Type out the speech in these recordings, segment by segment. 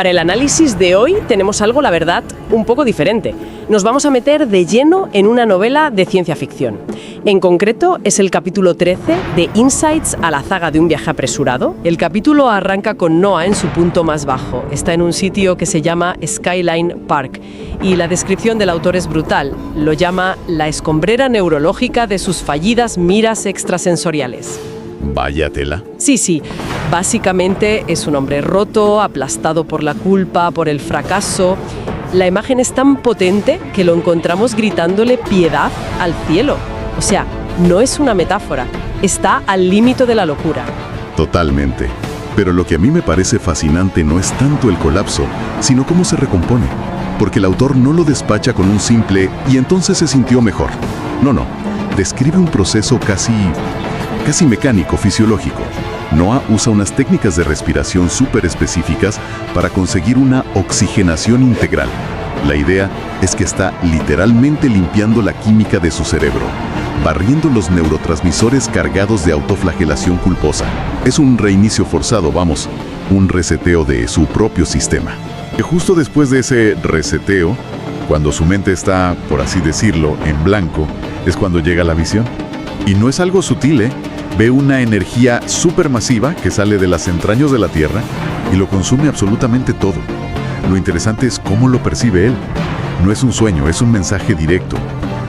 Para el análisis de hoy tenemos algo, la verdad, un poco diferente. Nos vamos a meter de lleno en una novela de ciencia ficción. En concreto, es el capítulo 13 de Insights a la zaga de un viaje apresurado. El capítulo arranca con Noah en su punto más bajo. Está en un sitio que se llama Skyline Park y la descripción del autor es brutal. Lo llama la escombrera neurológica de sus fallidas miras extrasensoriales. Vaya tela. Sí. Básicamente es un hombre roto, aplastado por la culpa, por el fracaso. La imagen es tan potente que lo encontramos gritándole piedad al cielo. O sea, no es una metáfora, está al límite de la locura. Totalmente. Pero lo que a mí me parece fascinante no es tanto el colapso, sino cómo se recompone. Porque el autor no lo despacha con un simple «y entonces se sintió mejor». No. Describe un proceso casi mecánico, fisiológico. Noah usa unas técnicas de respiración súper específicas para conseguir una oxigenación integral. La idea es que está literalmente limpiando la química de su cerebro, barriendo los neurotransmisores cargados de autoflagelación culposa. Es un reinicio forzado, un reseteo de su propio sistema. Y justo después de ese reseteo, cuando su mente está, por así decirlo, en blanco, es cuando llega la visión. Y no es algo sutil, Ve una energía supermasiva que sale de las entrañas de la Tierra y lo consume absolutamente todo. Lo interesante es cómo lo percibe él. No es un sueño, es un mensaje directo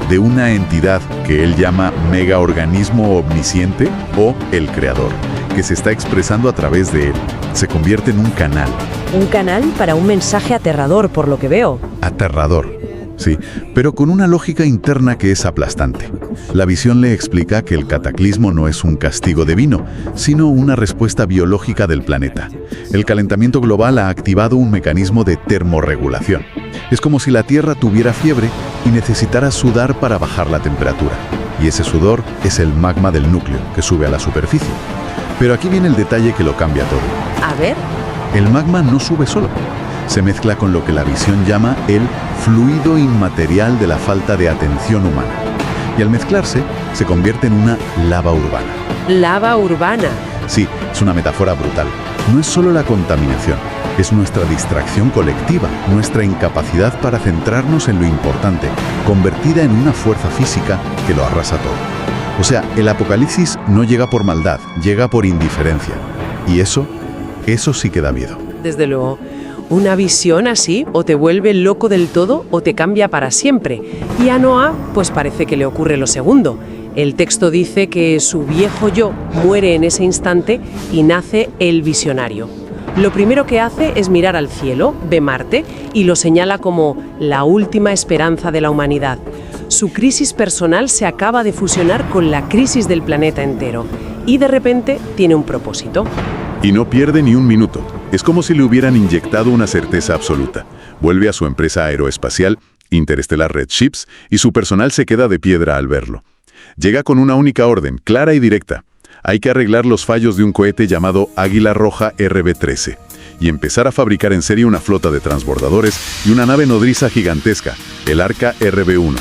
de una entidad que él llama megaorganismo omnisciente o el creador, que se está expresando a través de él. Se convierte en un canal. Un canal para un mensaje aterrador, por lo que veo. Aterrador. Sí, pero con una lógica interna que es aplastante. La visión le explica que el cataclismo no es un castigo divino, sino una respuesta biológica del planeta. El calentamiento global ha activado un mecanismo de termorregulación. Es como si la Tierra tuviera fiebre y necesitara sudar para bajar la temperatura. Y ese sudor es el magma del núcleo, que sube a la superficie. Pero aquí viene el detalle que lo cambia todo. A ver. El magma no sube solo. Se mezcla con lo que la visión llama el fluido inmaterial de la falta de atención humana. Y al mezclarse, se convierte en una lava urbana. ¿Lava urbana? Sí, es una metáfora brutal. No es solo la contaminación, es nuestra distracción colectiva, nuestra incapacidad para centrarnos en lo importante, convertida en una fuerza física que lo arrasa todo. O sea, el apocalipsis no llega por maldad, llega por indiferencia. Y eso sí que da miedo. Desde luego. Una visión así o te vuelve loco del todo o te cambia para siempre. Y a Noah, pues parece que le ocurre lo segundo. El texto dice que su viejo yo muere en ese instante y nace el visionario. Lo primero que hace es mirar al cielo, ve Marte y lo señala como la última esperanza de la humanidad. Su crisis personal se acaba de fusionar con la crisis del planeta entero y de repente tiene un propósito. Y no pierde ni un minuto. Es como si le hubieran inyectado una certeza absoluta. Vuelve a su empresa aeroespacial, Interstellar Redships, y su personal se queda de piedra al verlo. Llega con una única orden, clara y directa. Hay que arreglar los fallos de un cohete llamado Águila Roja RB-13 y empezar a fabricar en serie una flota de transbordadores y una nave nodriza gigantesca, el Arca RB-1.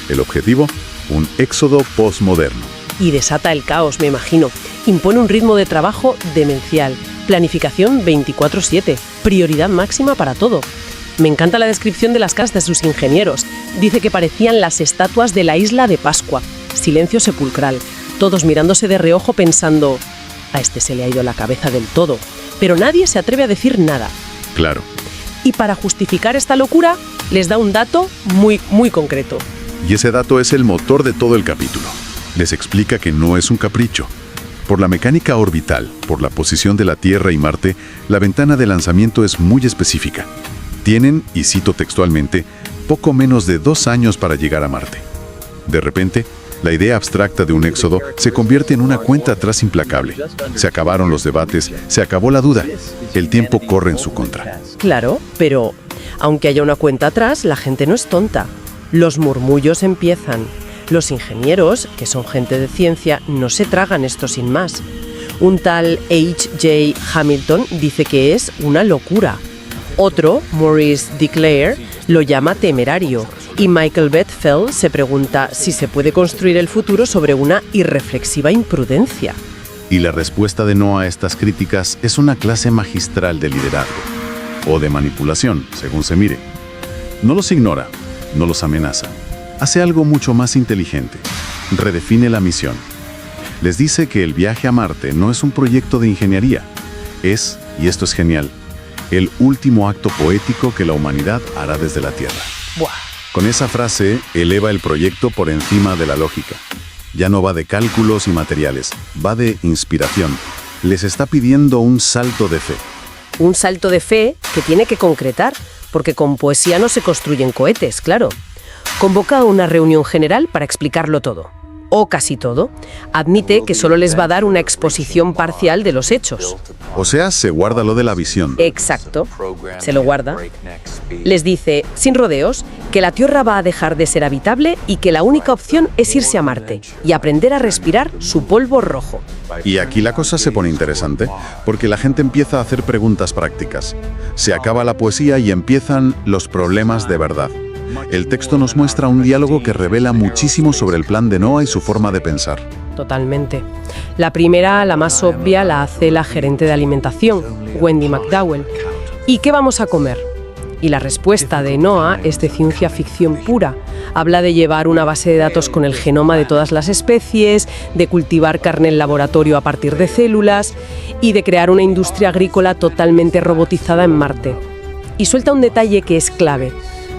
El objetivo, un éxodo postmoderno. Y desata el caos, me imagino. Impone un ritmo de trabajo demencial. Planificación 24/7. Prioridad máxima para todo. Me encanta la descripción de las caras de sus ingenieros. Dice que parecían las estatuas de la isla de Pascua. Silencio sepulcral. Todos mirándose de reojo pensando, a este se le ha ido la cabeza del todo. Pero nadie se atreve a decir nada. Claro. Y para justificar esta locura, les da un dato muy concreto. Y ese dato es el motor de todo el capítulo. Les explica que no es un capricho. Por la mecánica orbital, por la posición de la Tierra y Marte, la ventana de lanzamiento es muy específica. Tienen, y cito textualmente, poco menos de 2 años para llegar a Marte. De repente, la idea abstracta de un éxodo se convierte en una cuenta atrás implacable. Se acabaron los debates, se acabó la duda. El tiempo corre en su contra. Claro, pero aunque haya una cuenta atrás, la gente no es tonta. Los murmullos empiezan. Los ingenieros, que son gente de ciencia, no se tragan esto sin más. Un tal H.J. Hamilton dice que es una locura. Otro, Maurice de Clare, lo llama temerario. Y Michael Bedfeld se pregunta si se puede construir el futuro sobre una irreflexiva imprudencia. Y la respuesta de Noah a estas críticas es una clase magistral de liderazgo. o de manipulación, según se mire. No los ignora, no los amenaza. Hace algo mucho más inteligente. Redefine la misión. Les dice que el viaje a Marte no es un proyecto de ingeniería. Es, y esto es genial, el último acto poético que la humanidad hará desde la Tierra. Buah. Con esa frase, eleva el proyecto por encima de la lógica. Ya no va de cálculos y materiales, va de inspiración. Les está pidiendo un salto de fe. Un salto de fe que tiene que concretar, porque con poesía no se construyen cohetes, claro. Convoca una reunión general para explicarlo todo. O casi todo. Admite que solo les va a dar una exposición parcial de los hechos. O sea, se guarda lo de la visión. Exacto. Se lo guarda. Les dice, sin rodeos, que la Tierra va a dejar de ser habitable y que la única opción es irse a Marte y aprender a respirar su polvo rojo. Y aquí la cosa se pone interesante, porque la gente empieza a hacer preguntas prácticas. Se acaba la poesía y empiezan los problemas de verdad. El texto nos muestra un diálogo que revela muchísimo sobre el plan de Noah y su forma de pensar. Totalmente. La primera, la más obvia, la hace la gerente de alimentación, Wendy McDowell. ¿Y qué vamos a comer? Y la respuesta de Noah es de ciencia ficción pura. Habla de llevar una base de datos con el genoma de todas las especies, de cultivar carne en laboratorio a partir de células y de crear una industria agrícola totalmente robotizada en Marte. Y suelta un detalle que es clave.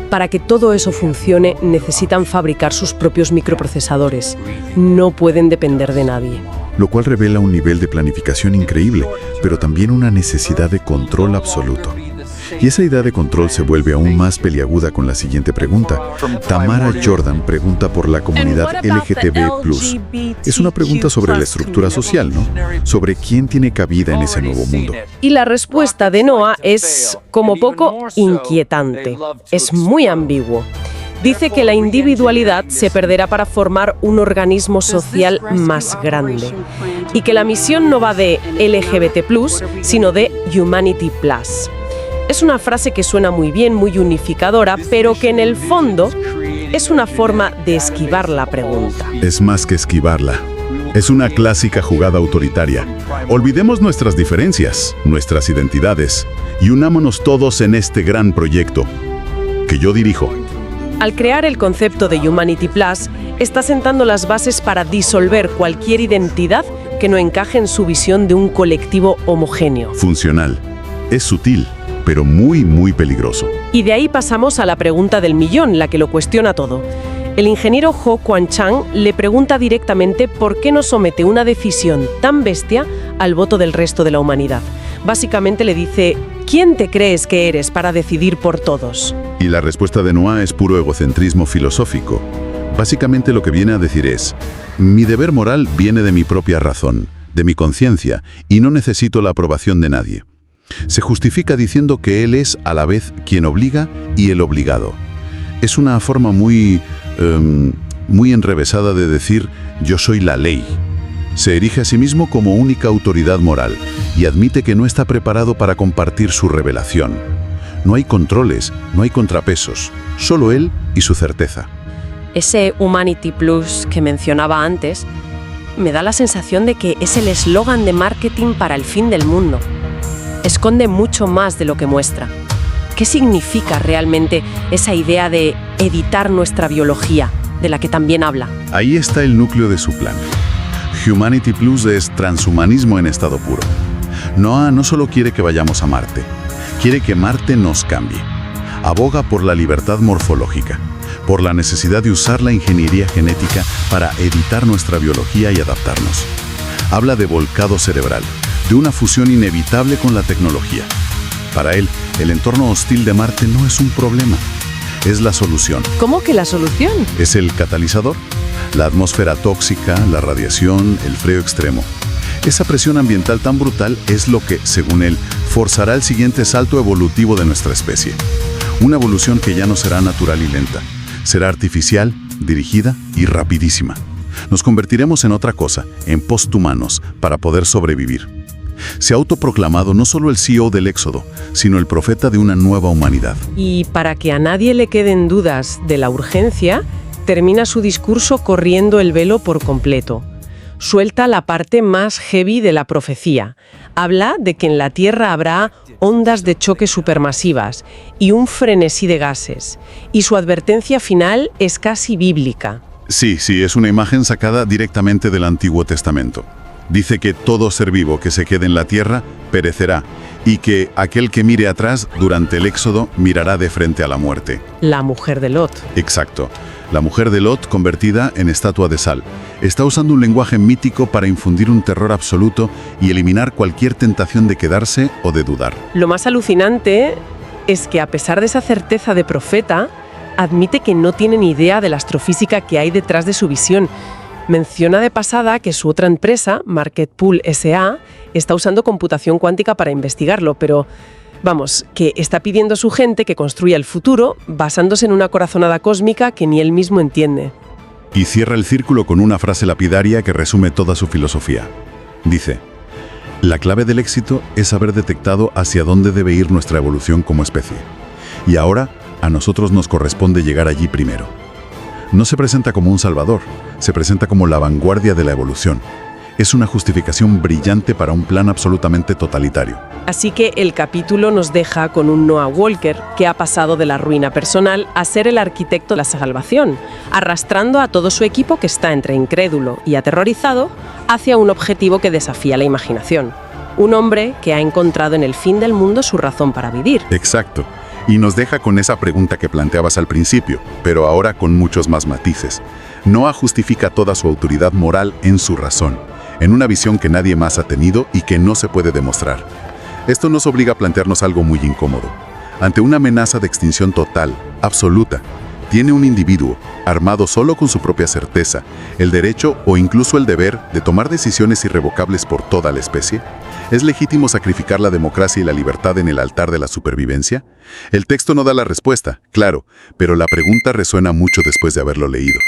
Para que todo eso funcione, necesitan fabricar sus propios microprocesadores. No pueden depender de nadie. Lo cual revela un nivel de planificación increíble, pero también una necesidad de control absoluto. Y esa idea de control se vuelve aún más peliaguda con la siguiente pregunta. Tamara Jordan pregunta por la comunidad LGTB+. Es una pregunta sobre la estructura social, ¿no? Sobre quién tiene cabida en ese nuevo mundo. Y la respuesta de Noah es, como poco, inquietante. Es muy ambiguo. Dice que la individualidad se perderá para formar un organismo social más grande. Y que la misión no va de LGBT+, sino de Humanity+. Es una frase que suena muy bien, muy unificadora, pero que en el fondo es una forma de esquivar la pregunta. Es más que esquivarla. Es una clásica jugada autoritaria. Olvidemos nuestras diferencias, nuestras identidades, y unámonos todos en este gran proyecto que yo dirijo. Al crear el concepto de Humanity+, está sentando las bases para disolver cualquier identidad que no encaje en su visión de un colectivo homogéneo. Funcional. Es sutil, pero muy peligroso. Y de ahí pasamos a la pregunta del millón, la que lo cuestiona todo. El ingeniero Ho Kwon Chang le pregunta directamente por qué no somete una decisión tan bestia al voto del resto de la humanidad. Básicamente le dice, ¿quién te crees que eres para decidir por todos? Y la respuesta de Noah es puro egocentrismo filosófico. Básicamente lo que viene a decir es, mi deber moral viene de mi propia razón, de mi conciencia, y no necesito la aprobación de nadie. Se justifica diciendo que él es a la vez quien obliga y el obligado. Es una forma muy enrevesada de decir yo soy la ley. Se erige a sí mismo como única autoridad moral y admite que no está preparado para compartir su revelación. No hay controles, no hay contrapesos, solo él y su certeza. Ese Humanity Plus que mencionaba antes me da la sensación de que es el eslogan de marketing para el fin del mundo. Esconde mucho más de lo que muestra. ¿Qué significa realmente esa idea de editar nuestra biología, de la que también habla? Ahí está el núcleo de su plan. Humanity Plus es transhumanismo en estado puro. Noah no solo quiere que vayamos a Marte, quiere que Marte nos cambie. Aboga por la libertad morfológica, por la necesidad de usar la ingeniería genética para editar nuestra biología y adaptarnos. Habla de volcado cerebral, de una fusión inevitable con la tecnología. Para él, el entorno hostil de Marte no es un problema, es la solución. ¿Cómo que la solución? Es el catalizador. La atmósfera tóxica, la radiación, el frío extremo. Esa presión ambiental tan brutal es lo que, según él, forzará el siguiente salto evolutivo de nuestra especie. Una evolución que ya no será natural y lenta. Será artificial, dirigida y rapidísima. Nos convertiremos en otra cosa, en posthumanos, para poder sobrevivir. Se ha autoproclamado no solo el CEO del Éxodo, sino el profeta de una nueva humanidad. Y para que a nadie le queden dudas de la urgencia, termina su discurso corriendo el velo por completo. suelta la parte más heavy de la profecía. Habla de que en la Tierra habrá ondas de choque supermasivas y un frenesí de gases. Y su advertencia final es casi bíblica. Sí, es una imagen sacada directamente del Antiguo Testamento. Dice que todo ser vivo que se quede en la tierra perecerá y que aquel que mire atrás durante el Éxodo mirará de frente a la muerte. La mujer de Lot. Exacto. La mujer de Lot, convertida en estatua de sal, está usando un lenguaje mítico para infundir un terror absoluto y eliminar cualquier tentación de quedarse o de dudar. Lo más alucinante es que, a pesar de esa certeza de profeta, admite que no tiene ni idea de la astrofísica que hay detrás de su visión. Menciona de pasada que su otra empresa, Market Pool S.A., está usando computación cuántica para investigarlo, pero vamos, que está pidiendo a su gente que construya el futuro basándose en una corazonada cósmica que ni él mismo entiende. Y cierra el círculo con una frase lapidaria que resume toda su filosofía. Dice: la clave del éxito es haber detectado hacia dónde debe ir nuestra evolución como especie. Y ahora, a nosotros nos corresponde llegar allí primero. No se presenta como un salvador, se presenta como la vanguardia de la evolución. Es una justificación brillante para un plan absolutamente totalitario. Así que el capítulo nos deja con un Noah Walker que ha pasado de la ruina personal a ser el arquitecto de la salvación, arrastrando a todo su equipo, que está entre incrédulo y aterrorizado, hacia un objetivo que desafía la imaginación. Un hombre que ha encontrado en el fin del mundo su razón para vivir. Exacto. Y nos deja con esa pregunta que planteabas al principio, pero ahora con muchos más matices. Noah justifica toda su autoridad moral en su razón, en una visión que nadie más ha tenido y que no se puede demostrar. Esto nos obliga a plantearnos algo muy incómodo. Ante una amenaza de extinción total, absoluta, ¿tiene un individuo, armado solo con su propia certeza, el derecho o incluso el deber de tomar decisiones irrevocables por toda la especie? ¿Es legítimo sacrificar la democracia y la libertad en el altar de la supervivencia? El texto no da la respuesta, claro, pero la pregunta resuena mucho después de haberlo leído.